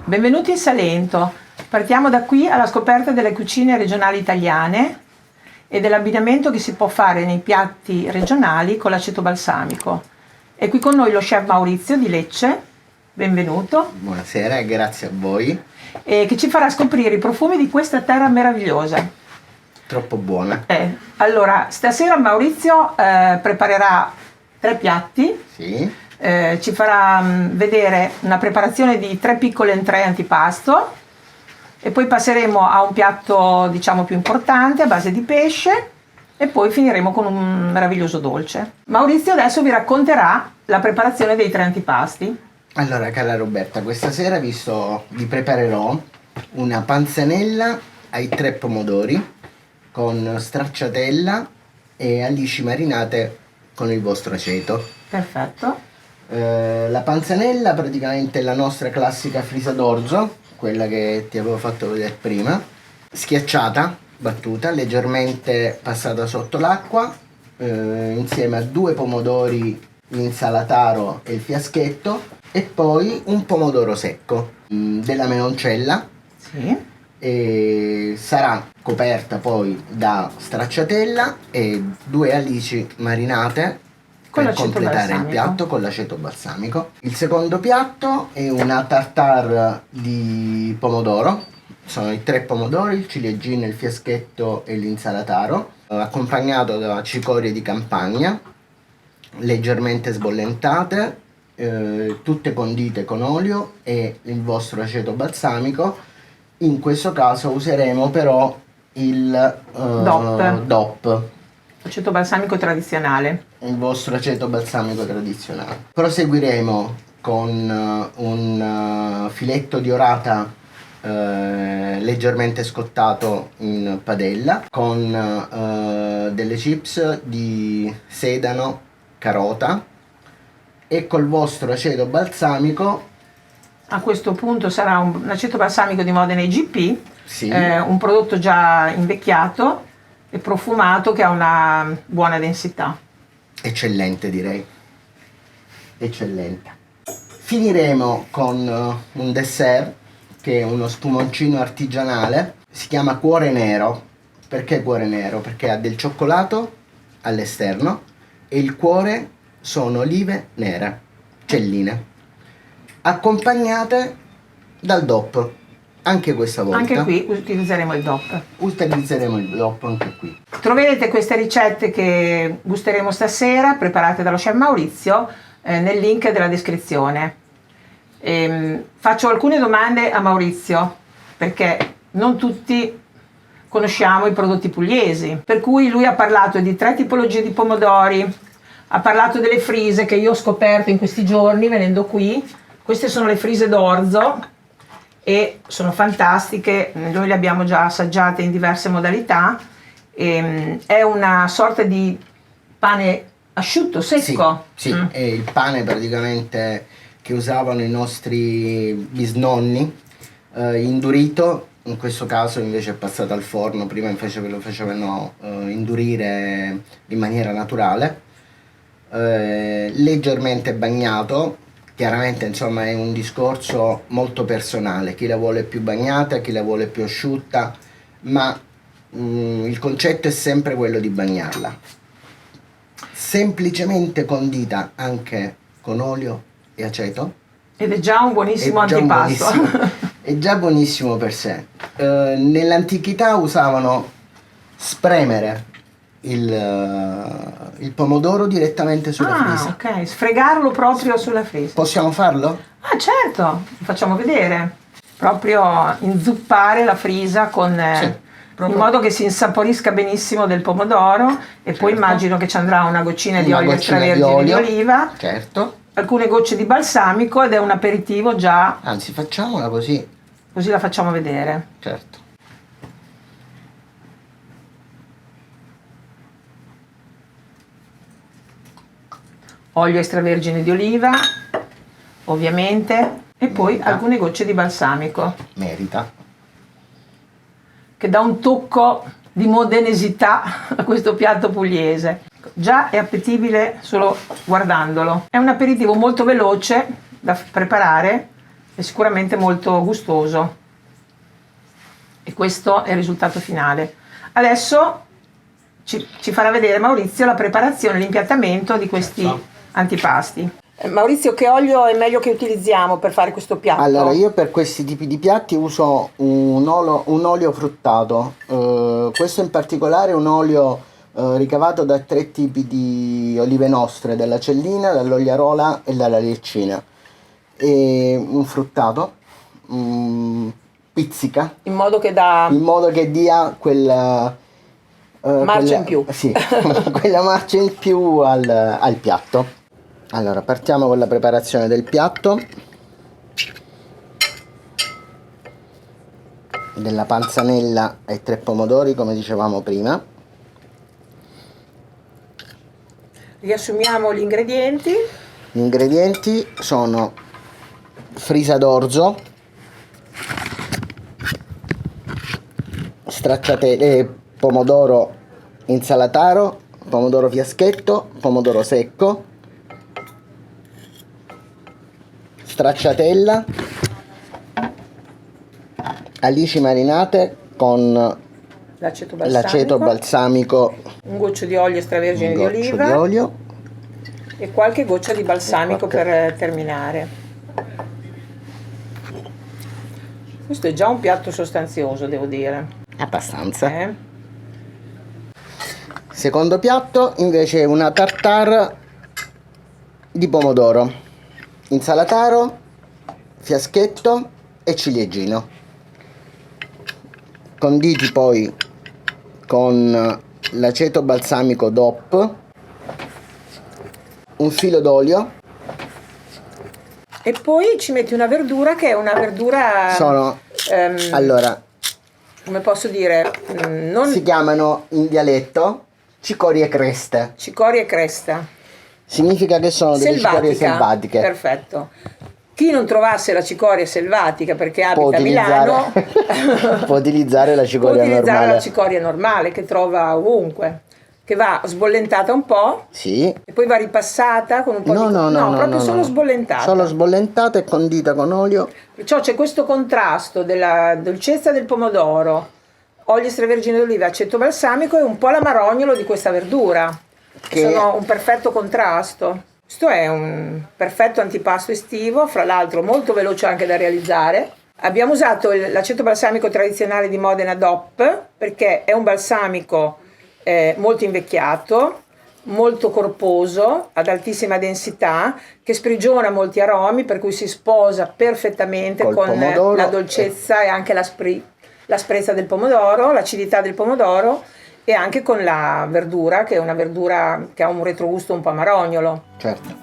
Benvenuti in Salento. Partiamo da qui alla scoperta delle cucine regionali italiane e dell'abbinamento che si può fare nei piatti regionali con l'aceto balsamico. È qui con noi lo chef Maurizio di Lecce. Benvenuto. Buonasera e grazie a voi. Che ci farà scoprire i profumi di questa terra meravigliosa. Troppo buona. Allora, stasera Maurizio preparerà 3 piatti. Sì. Ci farà vedere una preparazione di 3 piccole entrée antipasto e poi passeremo a un piatto diciamo più importante a base di pesce e poi finiremo con un meraviglioso dolce. Maurizio adesso vi racconterà la preparazione dei 3 antipasti. Allora, cara Roberta, questa sera vi preparerò una panzanella ai 3 pomodori con stracciatella e alici marinate con il vostro aceto. Perfetto. La panzanella praticamente è la nostra classica frisa d'orzo, quella che ti avevo fatto vedere prima, schiacciata, battuta, leggermente passata sotto l'acqua, insieme a 2 pomodori l'insalataro e il fiaschetto e poi un pomodoro secco della meloncella. Sì. E sarà coperta poi da stracciatella e 2 alici marinate per completare il piatto con l'aceto balsamico. Il secondo piatto è una tartare di pomodoro. Sono i 3 pomodori, il ciliegino, il fiaschetto e l'insalataro, accompagnato da cicorie di campagna leggermente sbollentate, tutte condite con olio e il vostro aceto balsamico. In questo caso useremo però il DOP. Aceto balsamico tradizionale. Il vostro aceto balsamico tradizionale. Proseguiremo con un filetto di orata leggermente scottato in padella con delle chips di sedano, carota e col vostro aceto balsamico. A questo punto sarà un aceto balsamico di Modena IGP, sì. Un prodotto già invecchiato e profumato che ha una buona densità. Eccellente, direi. Eccellente. Finiremo con un dessert che è uno spumoncino artigianale, si chiama Cuore Nero. Perché Cuore Nero? Perché ha del cioccolato all'esterno e il cuore sono olive nere, celline, accompagnate dal DOP. Anche questa volta. Anche qui utilizzeremo il DOP. Utilizzeremo il DOP anche qui. Troverete queste ricette che gusteremo stasera, preparate dallo chef Maurizio, nel link della descrizione. Faccio alcune domande a Maurizio, perché non tutti conosciamo i prodotti pugliesi. Per cui lui ha parlato di 3 tipologie di pomodori, ha parlato delle frise che io ho scoperto in questi giorni venendo qui. Queste sono le frise d'orzo e sono fantastiche, noi le abbiamo già assaggiate in diverse modalità. È una sorta di pane asciutto, secco. Sì, è il pane praticamente che usavano i nostri bisnonni, indurito, in questo caso invece è passato al forno, prima invece lo facevano indurire in maniera naturale, leggermente bagnato. Chiaramente insomma è un discorso molto personale, chi la vuole più bagnata, chi la vuole più asciutta, ma il concetto è sempre quello di bagnarla, semplicemente condita anche con olio e aceto, ed è già un buonissimo antipasto. È già buonissimo per sé. Nell'antichità usavano spremere il pomodoro direttamente sulla frisa. Ok, sfregarlo proprio sulla frisa. Possiamo farlo? Ah, certo, lo facciamo vedere. Proprio inzuppare la frisa con in modo che si insaporisca benissimo del pomodoro e poi immagino che ci andrà una goccina di olio extravergine di oliva. Certo. Alcune gocce di balsamico ed è un aperitivo già. Anzi, facciamola così. Così la facciamo vedere. Certo. Olio extravergine di oliva, ovviamente, e poi alcune gocce di balsamico. Merita. Che dà un tocco di modenesità a questo piatto pugliese. Già è appetibile solo guardandolo. È un aperitivo molto veloce da preparare è sicuramente molto gustoso. E questo è il risultato finale. Adesso ci farà vedere Maurizio la preparazione, l'impiattamento di questi antipasti. Maurizio, che olio è meglio che utilizziamo per fare questo piatto? Allora, io per questi tipi di piatti uso un olio fruttato. Questo in particolare è un olio ricavato da 3 tipi di olive nostre, dalla cellina, dall'oliarola e dalla leccina. E un fruttato, pizzica. In modo che dia quella marcia in più. Sì, quella marcia in più al piatto. Allora, partiamo con la preparazione del piatto, della panzanella e 3 pomodori, come dicevamo prima. Riassumiamo gli ingredienti. Gli ingredienti sono frisa d'orzo, pomodoro insalataro, pomodoro fiaschetto, pomodoro secco, stracciatella, alici marinate con l'aceto balsamico, un goccio di olio extravergine di oliva di olio e qualche goccia di balsamico per terminare. Questo è già un piatto sostanzioso, devo dire. Abbastanza. Secondo piatto invece è una tartare di pomodoro, insalataro, fiaschetto e ciliegino, conditi poi con l'aceto balsamico DOP, un filo d'olio e poi ci metti una verdura che è una verdura allora, come posso dire, non si chiamano in dialetto cicorie creste. Cicorie cresta. Significa che sono delle cicorie selvatiche. Perfetto. Chi non trovasse la cicoria selvatica perché abita a Milano può utilizzare la cicoria normale. La cicoria normale che trova ovunque, che va sbollentata un po', sì, e poi va ripassata con un po' solo sbollentata. Solo sbollentata e condita con olio. Perciò c'è questo contrasto della dolcezza del pomodoro, olio extravergine d'oliva, aceto balsamico e un po' l'amarognolo di questa verdura. Sono un perfetto contrasto. Questo è un perfetto antipasto estivo, fra l'altro molto veloce anche da realizzare. Abbiamo usato l'aceto balsamico tradizionale di Modena DOP perché è un balsamico molto invecchiato, molto corposo, ad altissima densità, che sprigiona molti aromi, per cui si sposa perfettamente con la dolcezza e anche l'asprezza del pomodoro, l'acidità del pomodoro, e anche con la verdura, che è una verdura che ha un retrogusto un po' amarognolo. Certo.